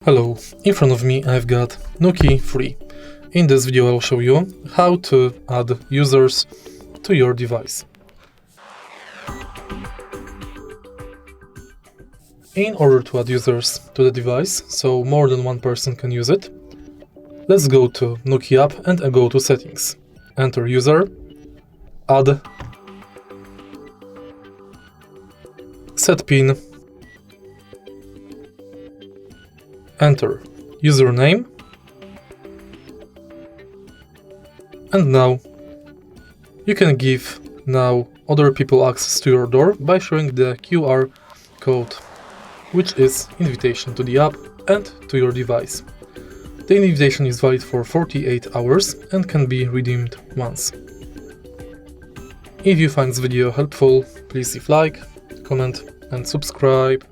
Hello, in front of me I've got NUKI Free. In this video I'll show you how to add users to your device. In order to add users to the device, so more than one person can use it, let's go to NUKI app and go to settings. Enter user, add, set PIN, enter username, and now you can give other people access to your door by showing the QR code, which is invitation to the app and to your device. The invitation is valid for 48 hours and can be redeemed once. If you find this video helpful, please leave like, comment and subscribe.